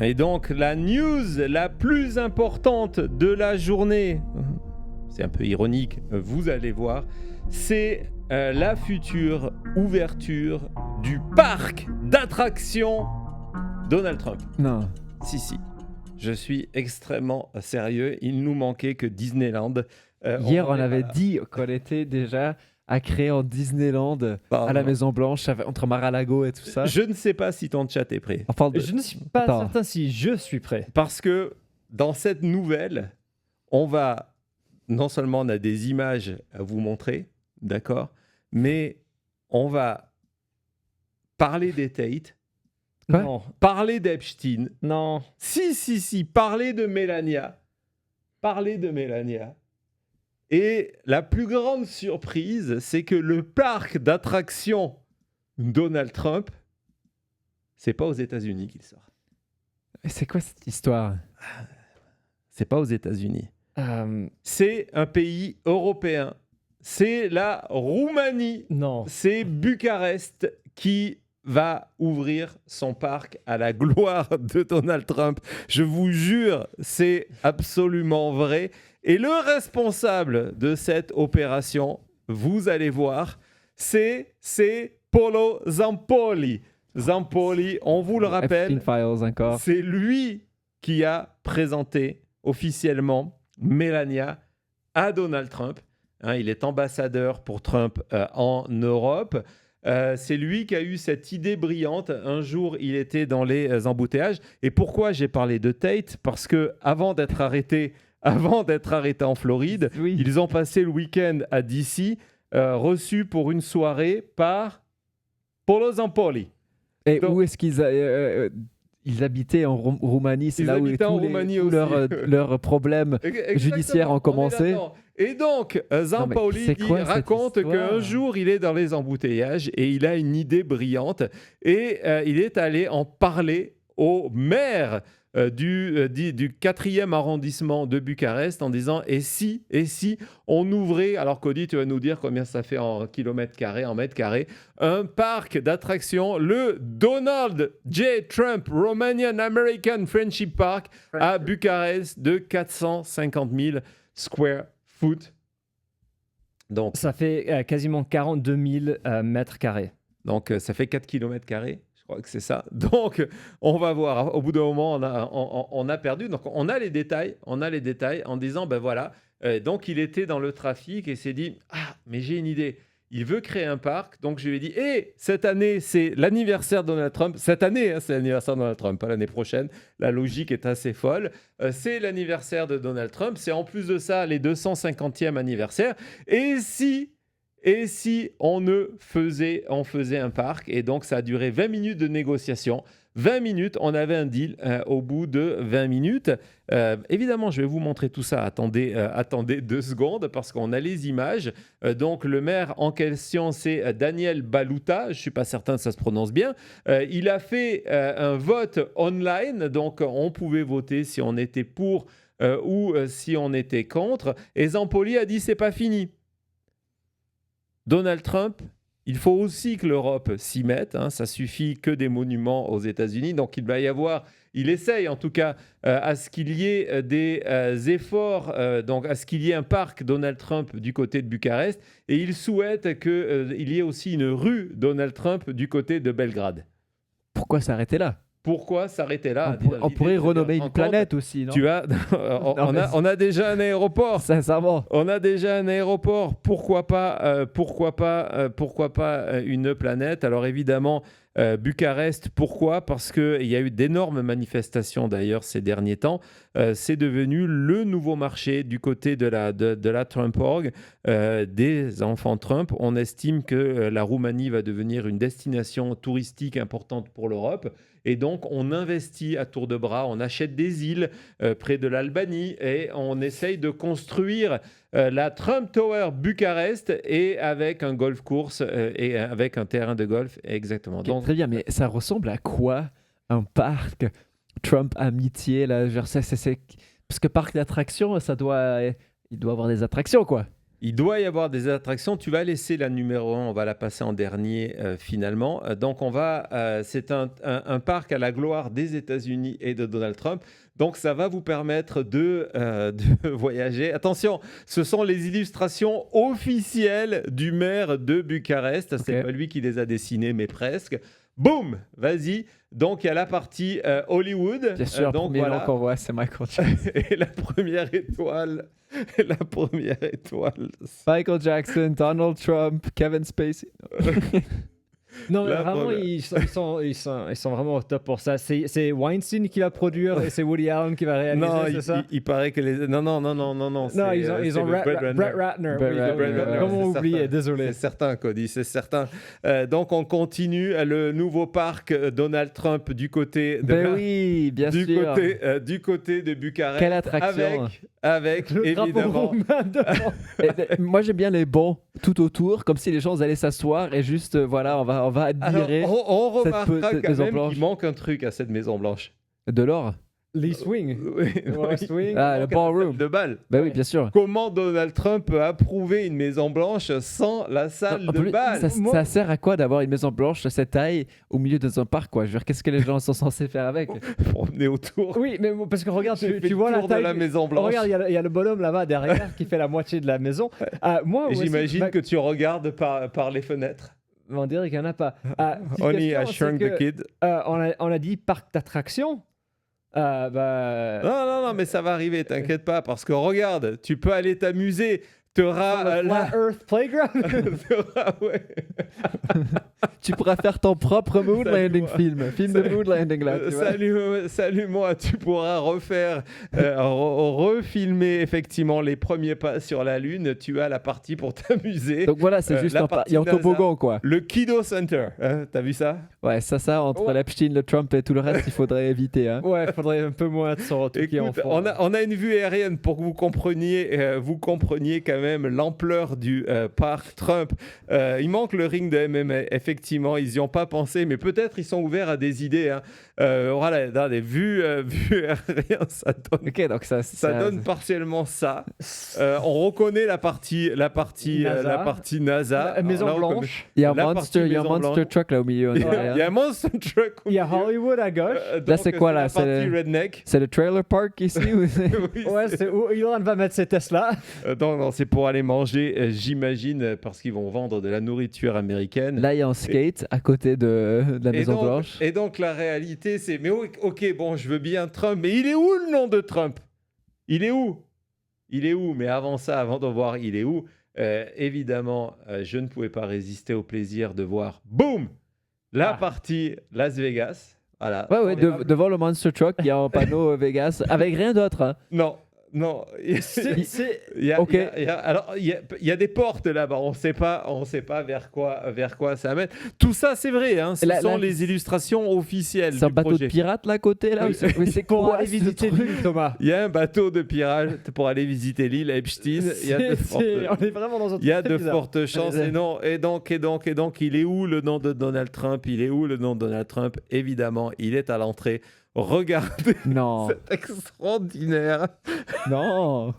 Et donc, la news la plus importante de la journée, c'est un peu ironique, vous allez voir, c'est la future ouverture du parc d'attractions Donald Trump. Non. Si. Je suis extrêmement sérieux. Il nous manquait que Disneyland. Hier, on avait dit qu'on était déjà à créer en Disneyland à la Maison Blanche entre Mar-a-Lago et tout ça. Je ne sais pas si ton chat est prêt. Je ne suis pas certain si je suis prêt. Parce que dans cette nouvelle, non seulement on a des images à vous montrer, d'accord, mais on va parler des Tate. Quoi? Non. Parler d'Epstein. Non. Si. Parler de Melania. Et la plus grande surprise, c'est que le parc d'attractions Donald Trump, c'est pas aux États-Unis qu'il sort. C'est quoi cette histoire? C'est pas aux États-Unis. C'est un pays européen. C'est la Roumanie. Non. C'est Bucarest qui va ouvrir son parc à la gloire de Donald Trump. Je vous jure, c'est absolument vrai. Et le responsable de cette opération, vous allez voir, c'est Polo Zampoli. Zampoli, on vous le rappelle, Epstein Files encore. c'est lui qui a présenté officiellement Melania à Donald Trump. Il est ambassadeur pour Trump en Europe. C'est lui qui a eu cette idée brillante. Un jour, il était dans les embouteillages. Et pourquoi j'ai parlé de Tate? Parce que avant d'être arrêté en Floride, Oui. ils ont passé le week-end à DC, reçus pour une soirée par Polo Zampoli. Et Donc- où est-ce qu'ils ils habitaient en Roumanie? C'est Ils là où habitaient en Roumanie aussi. leurs problèmes judiciaires ont commencé. Et donc, Zampoli c'est quoi cette raconte histoire? qu'un jour, il est dans les embouteillages et il a une idée brillante. Et il est allé en parler au maire du 4e arrondissement de Bucarest en disant et si on ouvrait, alors Cody, tu vas nous dire combien ça fait en kilomètres carrés, en mètres carrés, un parc d'attractions, le Donald J. Trump Romanian American Friendship Park à Bucarest de 450 000 square foot. Donc, Ça fait quasiment 42 000 mètres carrés. Donc, ça fait 4 km carrés. Je crois que c'est ça. Donc, on va voir. Au bout d'un moment, on a perdu. Donc, on a les détails en disant, ben voilà. Donc, il était dans le trafic et s'est dit, ah, mais j'ai une idée. Il veut créer un parc. Donc, je lui ai dit, cette année, c'est l'anniversaire de Donald Trump. Cette année, c'est l'anniversaire de Donald Trump, pas l'année prochaine. La logique est assez folle. C'est l'anniversaire de Donald Trump. C'est en plus de ça les 250e anniversaire. Et si on faisait un parc? Et donc, ça a duré 20 minutes de négociation. 20 minutes, on avait un deal au bout de 20 minutes. Évidemment, je vais vous montrer tout ça. Attendez 2 secondes parce qu'on a les images. Donc, le maire en question, c'est Daniel Baluta. Je ne suis pas certain que ça se prononce bien. Il a fait un vote online. Donc, on pouvait voter si on était pour ou si on était contre. Et Zampoli a dit, c'est pas fini. Donald Trump, il faut aussi que l'Europe s'y mette. Ça suffit que des monuments aux États-Unis. Donc, il essaye en tout cas à ce qu'il y ait des efforts, donc à ce qu'il y ait un parc Donald Trump du côté de Bucarest. Et il souhaite qu'il y ait aussi une rue Donald Trump du côté de Belgrade. Pourquoi s'arrêter là? Pourquoi s'arrêter là? On pourrait renommer une planète aussi, non? On a déjà un aéroport. Sincèrement. On a déjà un aéroport. Pourquoi pas une planète? Alors évidemment, Bucarest, pourquoi? Parce qu'il y a eu d'énormes manifestations d'ailleurs ces derniers temps. C'est devenu le nouveau marché du côté de la Trump Org, des enfants Trump. On estime que la Roumanie va devenir une destination touristique importante pour l'Europe. Et donc, on investit à tour de bras, on achète des îles près de l'Albanie et on essaye de construire la Trump Tower Bucarest et avec un golf course et avec un terrain de golf. Exactement. Donc, très bien, mais ça ressemble à quoi un parc Trump amitié là, genre, parce que parc d'attractions, il doit avoir des attractions, quoi. Il doit y avoir des attractions. Tu vas laisser la numéro 1, on va la passer en dernier finalement. Donc c'est un parc à la gloire des États-Unis et de Donald Trump. Donc ça va vous permettre de voyager. Attention, ce sont les illustrations officielles du maire de Bucarest. C'est pas lui qui les a dessinées, mais presque. Boum, vas-y. Donc il y a la partie Hollywood. Bien sûr, donc le premier nom qu'on voit, c'est Michael Jackson. Et la première étoile. Michael Jackson, Donald Trump, Kevin Spacey. Non, mais La vraiment, première. ils sont vraiment au top pour ça. C'est Weinstein qui va produire et c'est Woody Allen qui va réaliser, Non, c'est ça? il paraît que les. Non. Non, ils ont le Brett Ratner. Brett Ratner. Brett Oui, Ratner, comment c'est oublier, certain. désolé. C'est certain, Cody, c'est certain. Donc, on continue le nouveau parc Donald Trump du côté de Oui, bien sûr. du côté de Bucarest. Quelle attraction. Avec Le drapeau évidemment. roumain devant. Moi, j'aime bien les bancs tout autour, comme si les gens allaient s'asseoir et juste, voilà, on va admirer Alors, on remarquera cette quand Maison même Blanche. qu'il manque un truc à cette Maison Blanche. de l'or. L'East Wing. Oui, West Wing. Ah, le il manque la ballroom. salle de bal. Bah oui, bien sûr. Comment Donald Trump peut approuver une Maison Blanche sans la salle En de plus, bal? ça sert à quoi d'avoir une maison blanche de cette taille au milieu d'un parc, quoi? Je veux dire, qu'est-ce que les gens sont censés faire avec? Promener autour. Oui, mais parce que regarde, J'ai fait tu le vois la tour de taille. la Maison Blanche. Regarde, il y a le bonhomme là-bas derrière qui fait la moitié de la maison. Moi, Et aussi, j'imagine que tu regardes par les fenêtres. on dirait qu'il n'y en a pas. Petite Only I question, shrunk c'est the que, kid. on a dit parc d'attractions. Non, mais ça va arriver, t'inquiète pas, parce que regarde, tu peux aller t'amuser. T'auras Flat Earth Playground. ouais. Tu pourras faire ton propre mood landing film de mood landing là. Tu vois. Salut-moi, tu pourras refaire, refilmer effectivement les premiers pas sur la Lune. Tu as la partie pour t'amuser. Donc voilà, c'est juste la il y a partie un NASA. toboggan, quoi. Le Kiddo Center, hein, t'as vu ça? Ouais, ça, entre Ouais. l'Epstein, le Trump et tout le reste, il faudrait éviter. Hein. Ouais, faudrait un peu moins de son tout qui est en Écoute, fond. on a une vue aérienne pour que vous compreniez quand même l'ampleur du parc Trump. Il manque le ring de MMA. Effectivement, ils n'y ont pas pensé, mais peut-être ils sont ouverts à des idées. Hein. Voilà, dans des vues aériennes, ça donne. Ok, donc Ça donne partiellement ça. On reconnaît la partie NASA. Maison Là, on connaît- Blanche. Il y a un la monster, partie il y a un Maison monster Blanche. truck là au milieu. on Il dirait, hein. y a un monster truck. au Il y a milieu. Hollywood à gauche. Donc, c'est quoi, là? la C'est partie le- redneck. C'est le trailer park ici ou c'est- Oui, Ouais, c'est où Elon va mettre ses Tesla. non, c'est pour aller manger, j'imagine, parce qu'ils vont vendre de la nourriture américaine. Là, il y a un skate à côté de la Maison Blanche. Et donc, la réalité, c'est, mais ok, bon, je veux bien Trump, mais il est où le nom de Trump? Il est où? Il est où? Mais avant ça, avant de voir il est où, évidemment, je ne pouvais pas résister au plaisir de voir, boum, la partie Las Vegas. Voilà. Ouais, On est pas- devant le monster truck, il y a un panneau Vegas avec rien d'autre. Hein. Non. C'est Il y a, Ok. il y a des portes là-bas. On sait pas vers quoi ça amène. Tout ça, c'est vrai. Hein, ce Là- sont là, les illustrations officielles C'est un du bateau projet. de pirate là à côté là. Oui. ou c'est- mais c'est pour quoi aller ce visiter truc? l'île, Thomas. Il y a un bateau de pirate pour aller visiter l'île Epstein. Il y a de fortes, On est vraiment dans un il y a truc de très bizarre. fortes chances. Et donc, il est où le nom de Donald Trump? Il est où le nom de Donald Trump? Évidemment, il est à l'entrée. Regardez Non, cette extraordinaire non.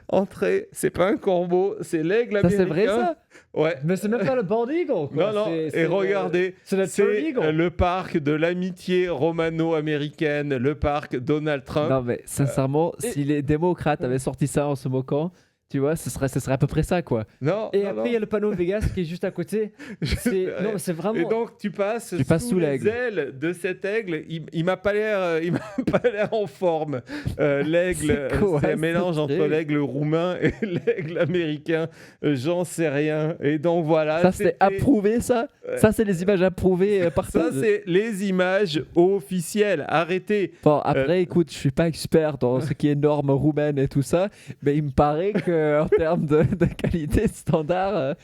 entrée. C'est pas un corbeau, c'est l'aigle Ça américain. c'est vrai ça? Ouais. Mais c'est même pas le Bald Eagle. Quoi. Non, C'est regardez, c'est le Third Eagle. le parc de l'amitié romano-américaine, le parc Donald Trump. Non mais sincèrement, et- si les démocrates avaient sorti ça en se moquant, tu vois, ce serait à peu près ça quoi. Non, Et non, après, non. il y a le panneau Vegas qui est juste à côté. Non, mais c'est vraiment. Et donc tu passes passes sous les l'aigle. ailes de cet aigle. Il m'a pas l'air, il m'a pas l'air en forme. L'aigle, C'est quoi, c'est un ce mélange entre truc l'aigle roumain et l'aigle américain. J'en sais rien. Et donc voilà. Ça c'est c'était- approuvé ça? Ouais. Ça c'est les images approuvées par Ça c'est les images officielles. Arrêtez. Bon, après, écoute, je suis pas expert dans ce qui est normes roumaines et tout ça, mais il me paraît que en termes de qualité standard,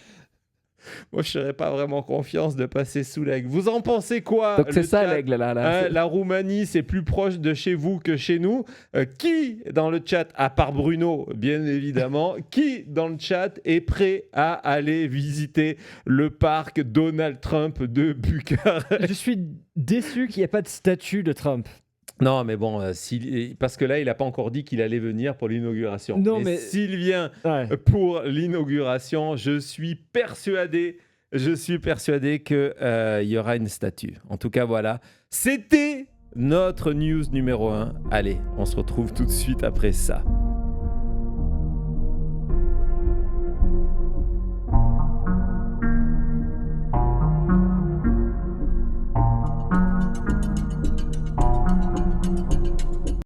Moi, je n'aurais pas vraiment confiance de passer sous l'aigle. Vous en pensez quoi? donc c'est le ça chat? l'aigle là. Hein, la Roumanie, c'est plus proche de chez vous que chez nous. Qui dans le chat, à part Bruno, bien évidemment, qui dans le chat est prêt à aller visiter le parc Donald Trump de Bucarest? Je suis déçu qu'il n'y ait pas de statue de Trump. Non, mais bon, parce que là, il n'a pas encore dit qu'il allait venir pour l'inauguration. Non, mais s'il vient ouais. pour l'inauguration, je suis persuadé qu'il y aura une statue. En tout cas, voilà. C'était notre news numéro 1. Allez, on se retrouve tout de suite après ça.